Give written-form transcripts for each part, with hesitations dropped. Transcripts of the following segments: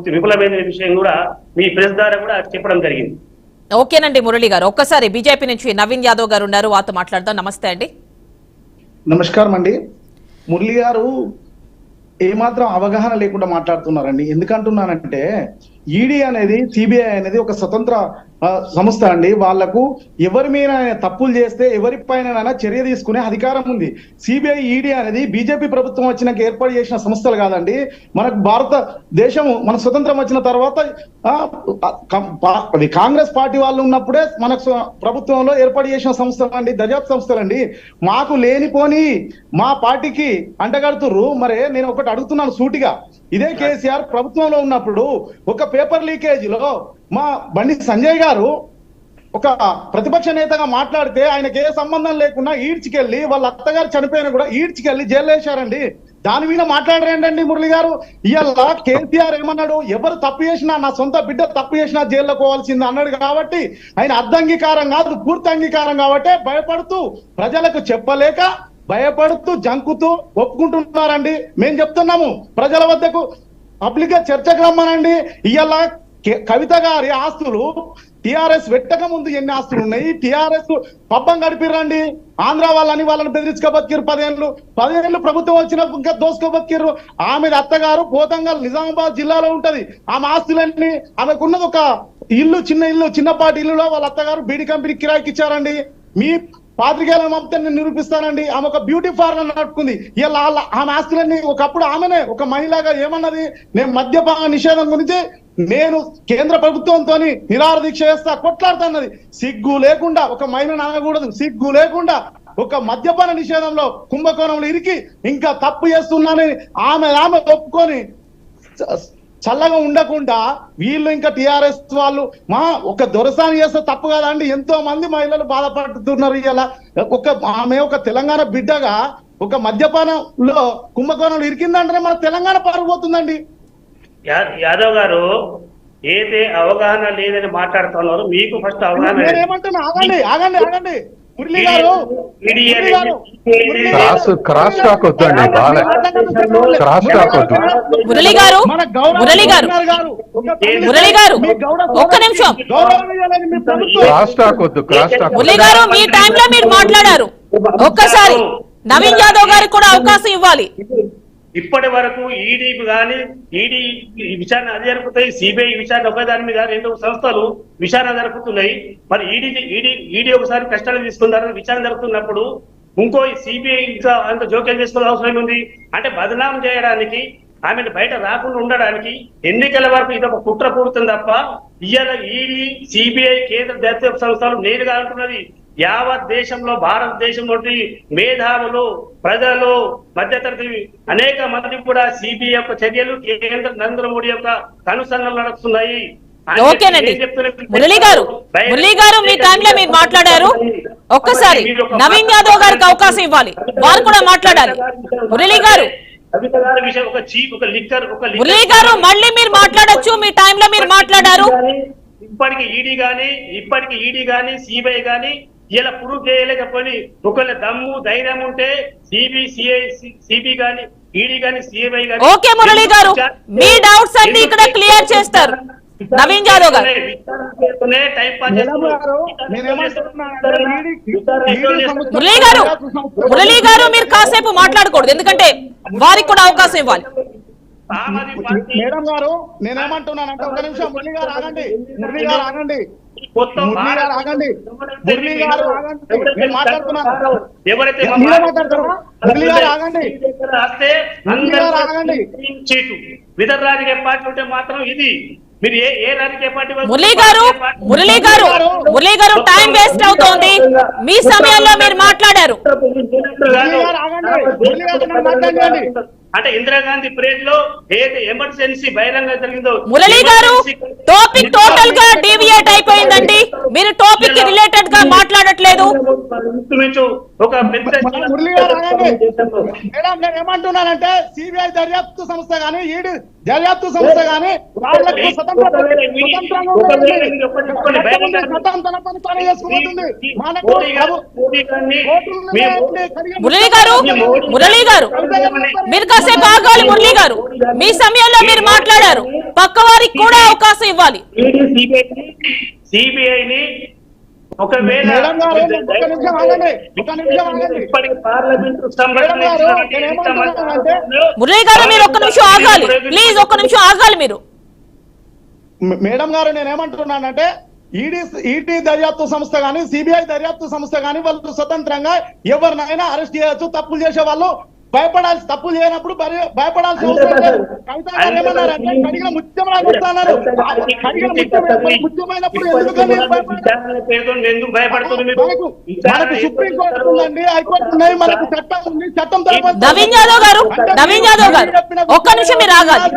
విఫలమైన విషయం కూడా మీ ప్రెస్ ద్వారా కూడా చెప్పడం జరిగింది. ఓకేనండి మురళి గారు, ఒక్కసారి బీజేపీ నుంచి నవీన్ యాదవ్ గారు ఉన్నారు, వారితో మాట్లాడదాం. నమస్తే అండి. నమస్కారం అండి. మురళి గారు ఏమాత్రం అవగాహన లేకుండా మాట్లాడుతున్నారండి. ఎందుకంటున్నానంటే ఈడీ అనేది, సిబిఐ అనేది ఒక స్వతంత్ర సంస్థ అండి. వాళ్లకు ఎవరి మీద తప్పులు చేస్తే ఎవరిపైన చర్య తీసుకునే అధికారం ఉంది. సిబిఐ, ఈడీ అనేది బీజేపీ ప్రభుత్వం వచ్చినాక ఏర్పాటు చేసిన సంస్థలు కాదండి. మనకు భారతదేశం మన స్వతంత్రం వచ్చిన తర్వాత కాంగ్రెస్ పార్టీ వాళ్ళు ఉన్నప్పుడే మనకు ప్రభుత్వంలో ఏర్పాటు చేసిన సంస్థలు అండి, దర్యాప్తు సంస్థలు అండి. మాకు లేనిపోని మా పార్టీకి అంటగడుతుర్రు. మరే నేను ఒకటి అడుగుతున్నాను సూటిగా, ఇదే కేసీఆర్ ప్రభుత్వంలో ఉన్నప్పుడు ఒక పేపర్ లీకేజీలో మా బండి సంజయ్ గారు ఒక ప్రతిపక్ష నేతగా మాట్లాడితే ఆయనకి ఏ సంబంధం లేకుండా ఈడ్చికెళ్ళి వాళ్ళ అత్తగారు చనిపోయినా కూడా ఈడ్చికెళ్ళి జైలు వేశారండి. దాని మీద మాట్లాడరేంటండి మురళి గారు? ఇవాళ కేసీఆర్ ఏమన్నాడు, ఎవరు తప్పు చేసినా, నా సొంత బిడ్డ తప్పు చేసినా జైల్లో పోవాల్సింది అన్నాడు. కాబట్టి ఆయన అర్ధంగీకారం కాదు, పూర్తి అంగీకారం కాబట్టి భయపడుతూ, ప్రజలకు చెప్పలేక భయపడుతూ, జంకుతూ ఒప్పుకుంటున్నారండి. మేము చెప్తున్నాము ప్రజల వద్దకు పబ్లిక్ గా చర్చకు రమ్మనండి. ఇవాళ కవిత గారి ఆస్తులు టిఆర్ఎస్ పెట్టక ముందు ఎన్ని ఆస్తులు ఉన్నాయి? టిఆర్ఎస్ పబ్బం గడిపిర్రండి. ఆంధ్ర వాళ్ళని బెదిరించుకో బతికిరు. 10 ఏళ్ళు ప్రభుత్వం వచ్చిన ఇంకా దోసుకో బతికిర్రు. ఆమె అత్తగారు పోతంగల్ నిజామాబాద్ జిల్లాలో ఉంటది. ఆమె ఆస్తులన్నీ, ఆమెకున్నది ఒక ఇల్లు, చిన్న ఇల్లు, చిన్నపాటి ఇల్లులో వాళ్ళ అత్తగారు బీడీ కంపెనీ కిరాయికి ఇచ్చారండి. మీ పాత్రికేయులను పంపితే నేను నిరూపిస్తానండి. ఆమె ఒక బ్యూటీ పార్లర్ నడుపుకుంది. ఇలా ఆమె ఆస్తులన్నీ ఒకప్పుడు ఆమెనే ఒక మహిళగా ఏమన్నది, నేను మద్యపాన నిషేధం గురించి నేను కేంద్ర ప్రభుత్వంతో నిరాహార దీక్ష చేస్తా కొట్లాడుతున్నది. సిగ్గు లేకుండా ఒక మహిళను అనకూడదు, సిగ్గు లేకుండా ఒక మద్యపాన నిషేధంలో కుంభకోణంలో ఇరికి ఇంకా తప్పు చేస్తున్నానని ఆమె ఒప్పుకొని చల్లగా ఉండకుండా వీళ్ళు ఇంకా టిఆర్ఎస్ వాళ్ళు మా ఒక దొరసాని చేస్తే తప్పు కదా అండి. ఎంతో మంది మహిళలు బాధపడుతున్నారు. ఇలా ఆమె ఒక తెలంగాణ బిడ్డగా ఒక మద్యపానంలో కుంభకోణంలో ఇరికిందంటే మన తెలంగాణ పారిపోతుందండి. యాదవ్ గారు ఏదే అవగాహన లేదని మాట్లాడుతున్నారు, మీకు ఫస్ట్ అవగాహన ఏమంటున్నా? ఆగండి ఆగండి ఆగండి మురళి గారు, క్రాస్ టాక్ వద్దండి. క్రాస్ టాక్ వద్దు. మురళి గారు, మురళి గారు ఒక్క నిమిషం. క్రాస్ టాక్ వద్దు. Cross talk. మురళి గారు మీ టైంలో మీరు మాట్లాడారు. ఒక్కసారి నవీన్ యాదవ్ గారికి కూడా అవకాశం ఇవ్వాలి. ఇప్పటి వరకు ఈడీ కానీ ఈడీ విచారణ అది జరుపుతాయి, సిబిఐ విచారణ ఒకే దాని మీద 2 సంస్థలు విచారణ జరుపుతున్నాయి. మరి ఈడీ ఒకసారి కష్టాలు తీసుకున్నారు. విచారణ జరుగుతున్నప్పుడు ఇంకో సిబిఐ అంత జోక్యం చేసుకునే అవసరం ఉంది. అంటే బదనాం చేయడానికి, ఆమెను బయట రాకుండా ఉండడానికి ఎన్నికల వరకు ఇది ఒక కుట్ర పూడుతుంది తప్ప ఇవాళ ఈడీ, సిబిఐ, కేంద్ర దర్యాప్తు సంస్థలు నేరుగా అంటున్నది యావత్ దేశంలో, భారతదేశంలో మేధావులు, ప్రజలు, మధ్యతరగతి అనేక మంది కూడా సిబిఐ యొక్క చర్యలు, కేంద్ర నరేంద్ర మోడీ యొక్క కనుసన్నలు నడుస్తున్నాయి. ఓకేనండి మురళి గారు మీ టైంలో మీరు మాట్లాడారు. ఒక్కసారి నవీన్ యాదవ్ గారికి అవకాశం ఇవ్వాలి, వారు కూడా మాట్లాడాలి. మురళి గారు మురళి గారు మళ్ళీ మీరు మాట్లాడొచ్చు, మీ టైంలో మీరు మాట్లాడారు. ఇప్పటికి ఈడీ గాని సిబిఐ గాని ఇలా ప్రూవ్ చేయలేకపోయి ఒకవేళ దమ్ము ధైర్యం ఉంటే సిబి గాని ఈడీ గాని సిబిఐ గాని. ఓకే మురళి గారు, మీ డౌట్స్ అన్ని ఇక్కడ క్లియర్ చేస్తారు నవీన్ యాదవ్ గారు. మురళి గారు మీరు కాసేపు మాట్లాడకూడదు, ఎందుకంటే వారికి కూడా అవకాశం ఇవ్వాలి. మేడం గారు నేనేమంటున్నానంటే, ఒక నిమిషం మురళి గారు ఆగండి. విదర్ రాజకీయ పార్టీ ఉంటే మాత్రం ఇది మీరు ఏ రాజకీయ పార్టీ? మురళి గారు టైం వేస్ట్ అవుతోంది, మీ సమయంలో మీరు మాట్లాడారు. అంటే ఇందిరాగాంధీ పీరియడ్ లో ఏది ఎమర్జెన్సీ బహిరంగ జరిగిందో మురళి గారు టాపిక్ టోటల్ గా డీవియేట్ అయిపోయిందండి. మీరు టాపిక్ కి రిలేటెడ్ గా మాట్లాడట్లేదు. ఒక నేను ఏమంటున్నానంటే సిబిఐ దర్యాప్తు సంస్థ గానీ, ఈడీ దర్యాప్తు సంస్థ గానీ వాళ్ళకి మురళి గారు మీరు కాసేపు ఆగాలి మురళి గారు. మీ సమయంలో మీరు మాట్లాడారు, పక్క వారికి కూడా అవకాశం ఇవ్వాలి. సిబిఐని ఒకవేళ మేడం గారు, ఒక్క నిమిషం ఆగండి, ఒక్క నిమిషం ఆగండి. ఇప్పటికి పార్లమెంట్ మేడం గారు, నేను ఏమంటున్నానంటే, మురళి గారు మీరు ఒక్క నిమిషం ఆగాలి ప్లీజ్, ఒక్క నిమిషం ఆగాలి మీరు. మేడం గారు నేను ఏమంటున్నానంటే ఈడీ దర్యాప్తు సంస్థ గానీ సిబిఐ దర్యాప్తు సంస్థ గానీ వాళ్ళు స్వతంత్రంగా ఎవరినైనా అరెస్ట్ చేయొచ్చు. తప్పులు చేసే వాళ్ళు తప్పులు చేయనప్పుడు భయపడాల్సిన అవసరం లేదు. కవిత గారు ఏమన్నారంటే కడిగిన ముత్యమని కొడుతున్నారు. కడిగిన ముత్యమైనప్పుడు ఎందుకు భయపడుతుంది? మనకు సుప్రీం కోర్టు ఉందండి, హైకోర్టు ఉన్నాయి, మనకు చట్టం ఉంది. చట్టం నవీన్ యాదవ్ గారు, నవీన్ యాదవ్ గారు ఒక్క నిమిషం మీరు ఆగాలి.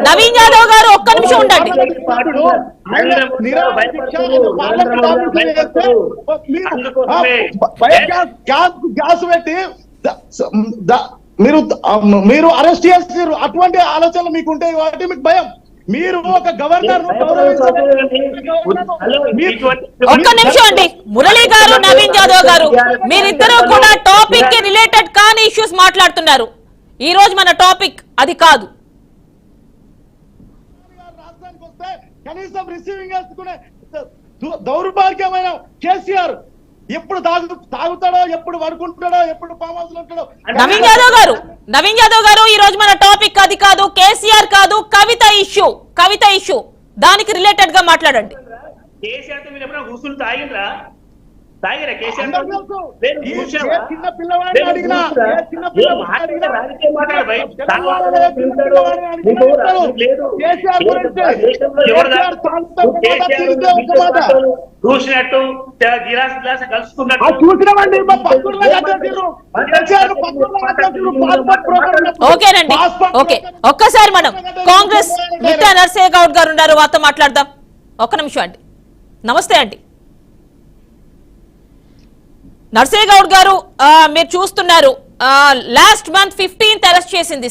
నవీన్ యాదవ్ గారు ఒక్క నిమిషం ఉండండి. గ్యాస్ పెట్టి మీరు అరెస్ట్ చేస్తారు. అటువంటి ఆలోచనలు మీకు ఉంటాయి కాబట్టి మీకు భయం. మీరు ఒక గవర్నర్ ఒక్క నిమిషం అండి. మురళి గారు, నవీన్ యాదవ్ గారు మీరిద్దరూ కూడా టాపిక్ కి రిలేటెడ్ కాని ఇష్యూస్ మాట్లాడుతున్నారు. ఈ రోజు మన టాపిక్ అది కాదు. రాజధానికి వస్తే కనీసం రిసీవింగ్ వేసుకునే దౌర్భాగ్యమైన కేసీఆర్ ఎప్పుడు తాగుతాడో, ఎప్పుడు పడుకుంటాడో, ఎప్పుడు ఫామ్ హౌస్ లో ఉంటాడో. నవీన్ యాదవ్ గారు ఈ రోజు మన టాపిక్ అది కాదు, కేసీఆర్ కాదు, కవిత ఇష్యూ దానికి రిలేటెడ్ గా మాట్లాడండి. కేసీఆర్ తో మీరు ఎప్పుడైనా కూర్చుని తాగిరా కేసీఆర్? చిన్న పిల్లవాడిని అడిగినా చూసినట్టు గ్లాస్ కలుసుకున్నట్టు ఓకేనండి, ఓకే. ఒక్కసారి మనం కాంగ్రెస్ మిట్టా నర్సయ్య గౌడ్ గారు ఉన్నారు, వారితో మాట్లాడదాం. ఒక్క నిమిషం అండి. నమస్తే అండి నర్సయ్య గౌడ్ గారు. మీరు చూస్తున్నారు, లాస్ట్ మంత్ 15th అరెస్ట్ చేసింది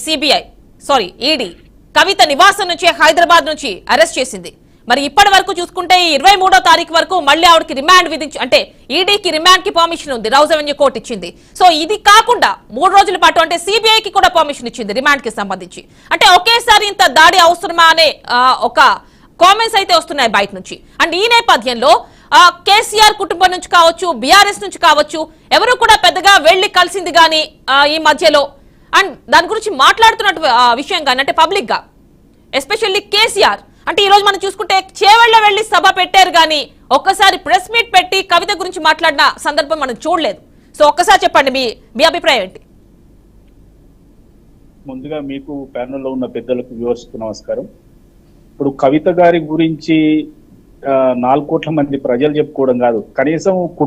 ఈడీ. కవిత నివాసం నుంచి, హైదరాబాద్ నుంచి అరెస్ట్ చేసింది. మరి ఇప్పటి వరకు చూసుకుంటే 23వ తారీఖు వరకు మళ్ళీ ఆవిడకి రిమాండ్ అంటే ఈడీకి రిమాండ్ కి పర్మిషన్ ఉంది, రౌజ్ అవెన్యూ కోర్టు ఇచ్చింది. సో ఇది కాకుండా 3 రోజుల పాటు అంటే సిబిఐకి కూడా పర్మిషన్ ఇచ్చింది రిమాండ్ కి సంబంధించి. అంటే ఒకేసారి ఇంత దాడి అవసరమా అనే ఒక కామెంట్స్ అయితే వస్తున్నాయి బయట నుంచి. అండ్ ఈ నేపథ్యంలో కేసీఆర్ కుటుంబం నుంచి కావచ్చు, బీఆర్ఎస్ నుంచి కావచ్చు, ఎవరు కూడా పెద్దగా వెళ్లి కలిసింది గానీ ఈ మధ్యలో అండ్ దాని గురించి మాట్లాడుతున్నట్టు విషయం కానీ అంటే పబ్లిక్ గా ఎస్పెషల్లీ కేసీఆర్ అంటే ఈ రోజు మనం చూసుకుంటే చేవెళ్ళ వెళ్లి సభ పెట్టారు కానీ ఒక్కసారి ప్రెస్ మీట్ పెట్టి కవిత గురించి మాట్లాడిన సందర్భం మనం చూడలేదు. సో ఒక్కసారి చెప్పండి మీ అభిప్రాయం ఏంటి? ముందుగా మీకు ప్యానెల్లో ఉన్న పెద్దలకు వ్యూవర్స్ కు నమస్కారం. ఇప్పుడు కవిత గారి గురించి 4 కోట్ల మంది ప్రజలు చెప్పుకోవడం కాదు, కనీసం